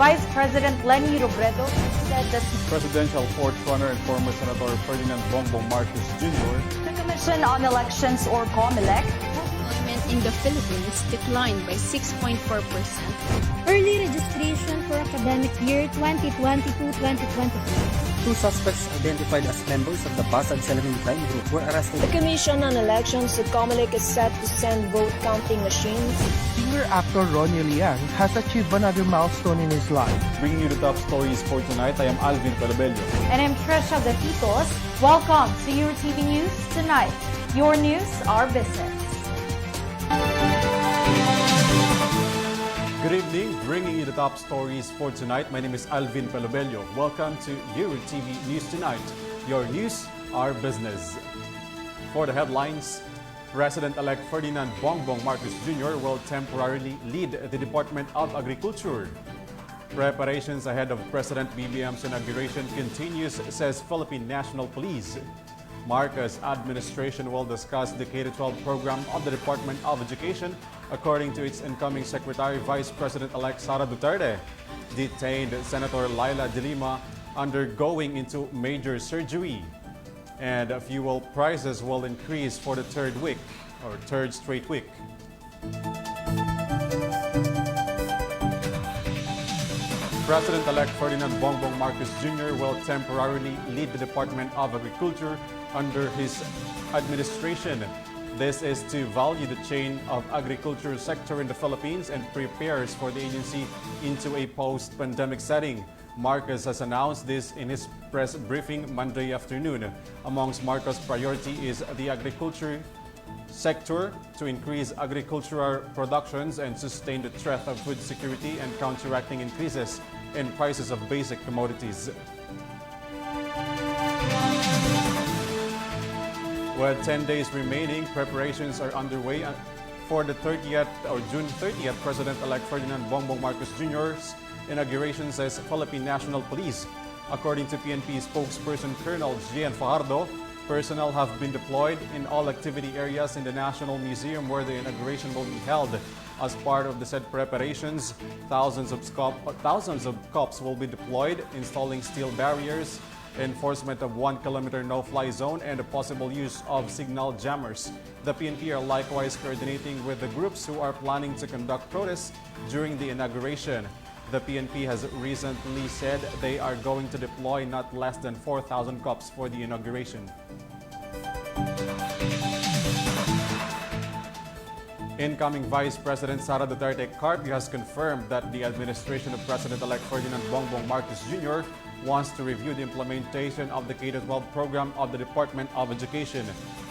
Vice President Leni Robredo said that Presidential fourth runner and former Senator Ferdinand Bongbong Marcos Jr. the Commission on Elections or COMELEC Employment in the Philippines declined by 6.4%. Early registration for academic year 2022-2023. 2 suspects identified as members of the Basag Salamin crime group were arrested. The Commission on Elections at COMELEC is set to send vote counting machines. Singer actor Ronnie Liang has achieved another milestone in his life. Bringing you the top stories for tonight, I am Alvin Pelobello. and I'm Trisha De Titos. Welcome to Eurotv News Tonight. Your news, our business. Good evening, bringing you the top stories for tonight. My name is Alvin Pelobello. Welcome to Eurotv News Tonight. Your news, our business. For the headlines, President-elect Ferdinand Bongbong Marcos Jr. will temporarily lead the Department of Agriculture. Preparations ahead of President BBM's inauguration continues, says Philippine National Police. Marcos' administration will discuss the K-12 program of the Department of Education, according to its incoming Secretary, Vice President-elect Sara Duterte. Detained Senator Laila de Lima undergoing into major surgery. And fuel prices will increase for the third straight week. President-elect Ferdinand Bongbong Marcos Jr. will temporarily lead the Department of Agriculture under his administration. This is to value the chain of agriculture sector in the Philippines and prepares for the agency into a post-pandemic setting. Marcos has announced this in his press briefing Monday afternoon. Amongst Marcos' priority is the agriculture sector to increase agricultural productions and sustain the threat of food security and counteracting increases in prices of basic commodities. With 10 days remaining, preparations are underway for the 30th or June 30th President-elect Ferdinand Bongbong Marcos Jr.'s inauguration, says Philippine National Police. According to PNP spokesperson Colonel Gian Fajardo, personnel have been deployed in all activity areas in the National Museum where the inauguration will be held. As part of the said preparations, thousands of cops will be deployed, installing steel barriers, enforcement of 1 kilometer no-fly zone, and the possible use of signal jammers. The PNP are likewise coordinating with the groups who are planning to conduct protests during the inauguration. The PNP has recently said they are going to deploy not less than 4,000 cops for the inauguration. Incoming Vice President Sara Duterte Carpio has confirmed that the administration of President-elect Ferdinand Bongbong Marcos Jr. wants to review the implementation of the K-12 program of the Department of Education.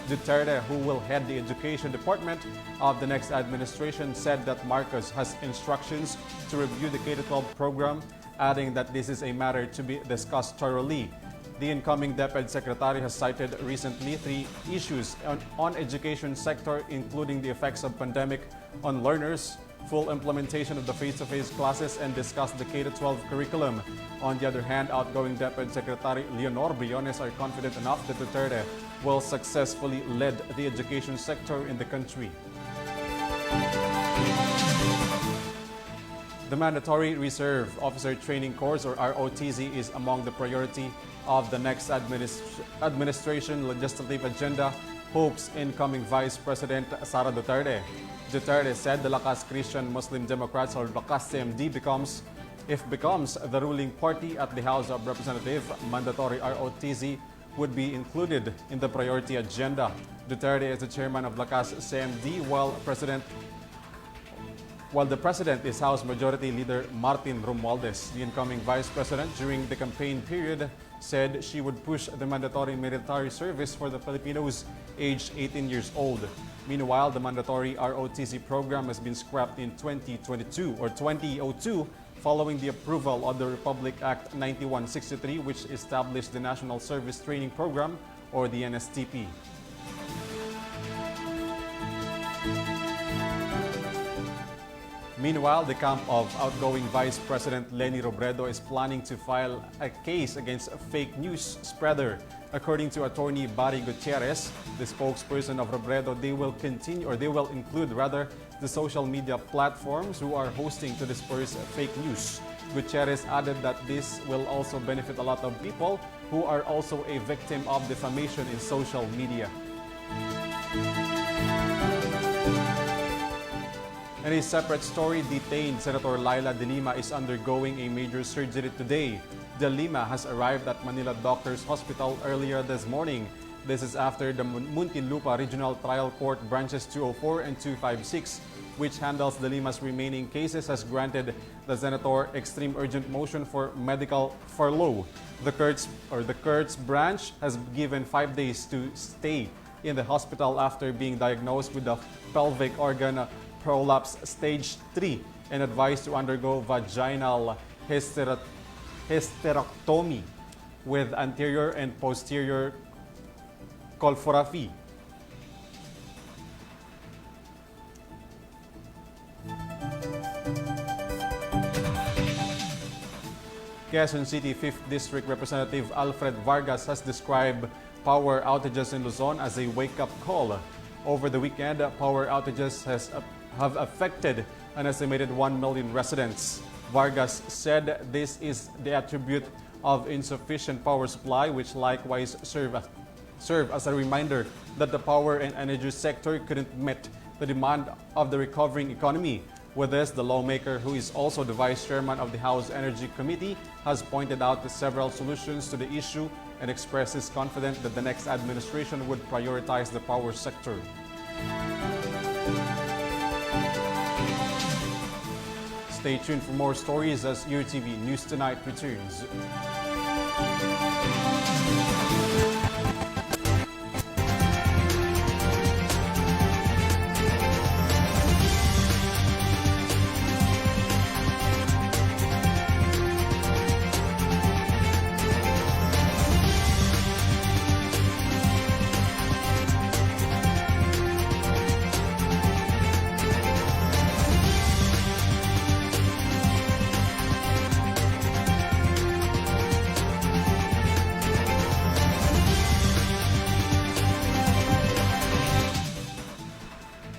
Duterte, who will head the Education Department of the next administration, said that Marcos has instructions to review the K-12 program, adding that this is a matter to be discussed thoroughly. The incoming DepEd Secretary has cited recently 3 issues on education sector, including the effects of pandemic on learners, full implementation of the face-to-face classes, and discussed the K-12 curriculum. On the other hand, outgoing DepEd Secretary Leonor Briones are confident enough that Duterte will successfully lead the education sector in the country. The Mandatory Reserve Officer Training Course, or ROTC, is among the priority of the next administration legislative agenda, hopes incoming Vice President Sara Duterte. Duterte said the Lakas Christian Muslim Democrats, or Lakas CMD, becomes the ruling party at the House of Representatives, mandatory ROTC would be included in the priority agenda. Duterte is the chairman of Lakas CMD, while the president is House Majority Leader Martin Romualdez. The incoming vice president during the campaign period said she would push the mandatory military service for the Filipinos aged 18 years old. Meanwhile, the mandatory ROTC program has been scrapped in 2002 following the approval of the Republic Act 9163, which established the National Service Training Program, or the NSTP. Meanwhile, the camp of outgoing Vice President Leni Robredo is planning to file a case against a fake news spreader. According to attorney Barry Gutierrez, the spokesperson of Robredo, they will include the social media platforms who are hosting to disperse fake news. Gutierrez added that this will also benefit a lot of people who are also a victim of defamation in social media. In a separate story, detained Senator Laila De Lima is undergoing a major surgery today. De Lima has arrived at Manila Doctors Hospital earlier this morning. This is after the Muntinlupa Regional Trial Court Branches 204 and 256, which handles De Lima's remaining cases, has granted the senator extreme urgent motion for medical furlough. The Kurtz branch has given 5 days to stay in the hospital after being diagnosed with the pelvic organ prolapse stage 3 and advised to undergo vaginal hysterectomy with anterior and posterior colporrhaphy. Quezon City 5th District Representative Alfred Vargas has described power outages in Luzon as a wake-up call. Over the weekend, power outages have affected an estimated 1 million residents. Vargas said this is the attribute of insufficient power supply, which likewise serve as a reminder that the power and energy sector couldn't meet the demand of the recovering economy. With this, the lawmaker, who is also the vice chairman of the House Energy Committee, has pointed out several solutions to the issue and expresses confidence that the next administration would prioritize the power sector. Stay tuned for more stories as Eurotv News Tonight returns.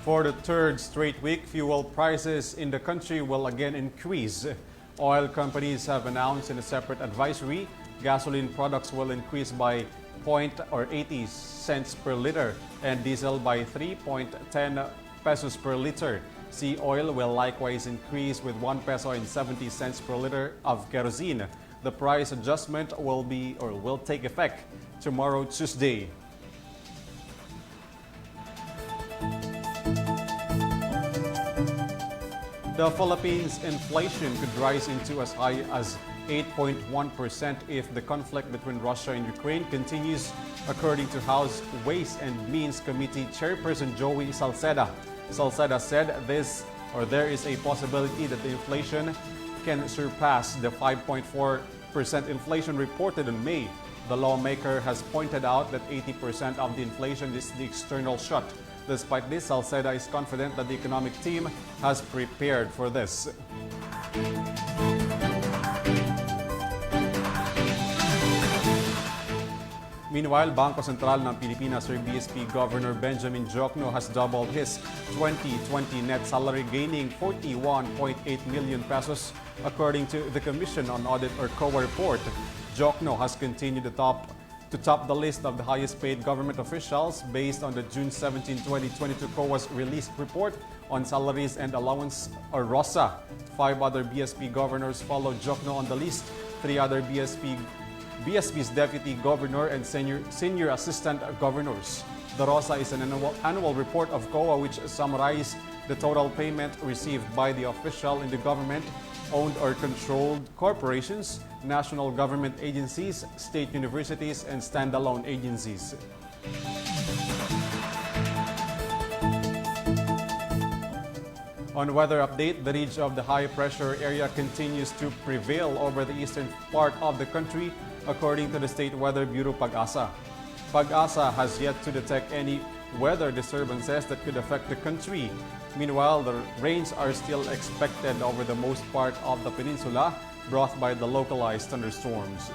For the third straight week, fuel prices in the country will again increase. Oil companies have announced in a separate advisory, gasoline products will increase by 80 cents per liter and diesel by 3.10 pesos per liter. Sea oil will likewise increase with 1 peso and 70 cents per liter of kerosene. The price adjustment will take effect tomorrow, Tuesday. The Philippines' inflation could rise into as high as 8.1% if the conflict between Russia and Ukraine continues, according to House Ways and Means Committee Chairperson Joey Salceda. Salceda said there is a possibility that the inflation can surpass the 5.4% inflation reported in May. The lawmaker has pointed out that 80% of the inflation is the external shock. Despite this, Salceda is confident that the economic team has prepared for this. Meanwhile, Bangko Sentral ng Pilipinas or BSP Governor Benjamin Diokno has doubled his 2020 net salary, gaining 41.8 million pesos, according to the Commission on Audit or COA report. Diokno has continued to top the list of the highest paid government officials based on the June 17, 2022 COA's released report on salaries and allowance or ROSA. 5 other BSP governors followed Diokno on the list. 3 other BSP's deputy governor and senior assistant governors. The ROSA is an annual report of COA which summarizes the total payment received by the official in the government-owned or controlled corporations, national government agencies, state universities, and standalone agencies. On weather update, the ridge of the high-pressure area continues to prevail over the eastern part of the country, according to the State Weather Bureau Pag-asa. Pag-asa has yet to detect any weather disturbances that could affect the country. Meanwhile, the rains are still expected over the most part of the peninsula, brought by the localized thunderstorms.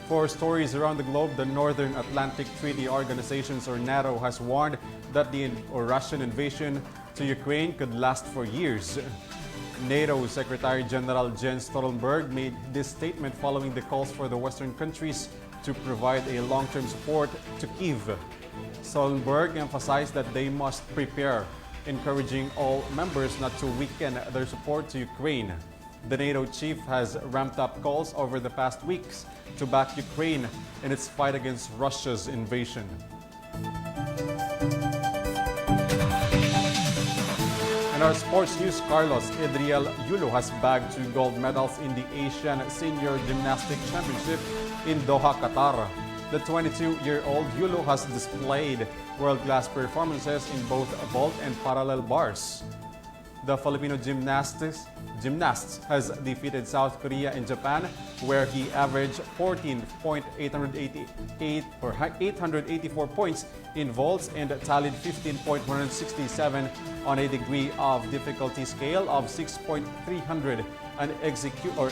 For stories around the globe, the Northern Atlantic Treaty Organizations, or NATO, has warned that the Russian invasion to Ukraine could last for years. NATO Secretary General Jens Stoltenberg made this statement following the calls for the Western countries to provide a long-term support to Kyiv. Stoltenberg emphasized that they must prepare, encouraging all members not to weaken their support to Ukraine. The NATO chief has ramped up calls over the past weeks to back Ukraine in its fight against Russia's invasion. In our sports news, Carlos Edriel Yulo has bagged 2 gold medals in the Asian Senior Gymnastics Championship in Doha, Qatar. The 22-year-old Yulo has displayed world-class performances in both vault and parallel bars. The Filipino gymnast has defeated South Korea and Japan, where he averaged 884 points in vaults and tallied 15.167 on a degree of difficulty scale of 6.300 and executed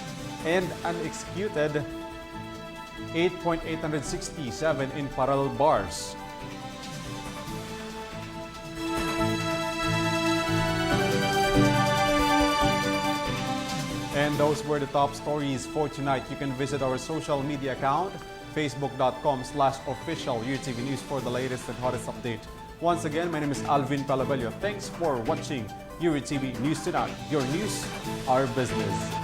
8.867 in parallel bars. And those were the top stories for tonight. You can visit our social media account, facebook.com/official Eurotv News for the latest and hottest update. Once again, my name is Alvin Pelobello. Thanks for watching Eurotv News Tonight. Your news, our business.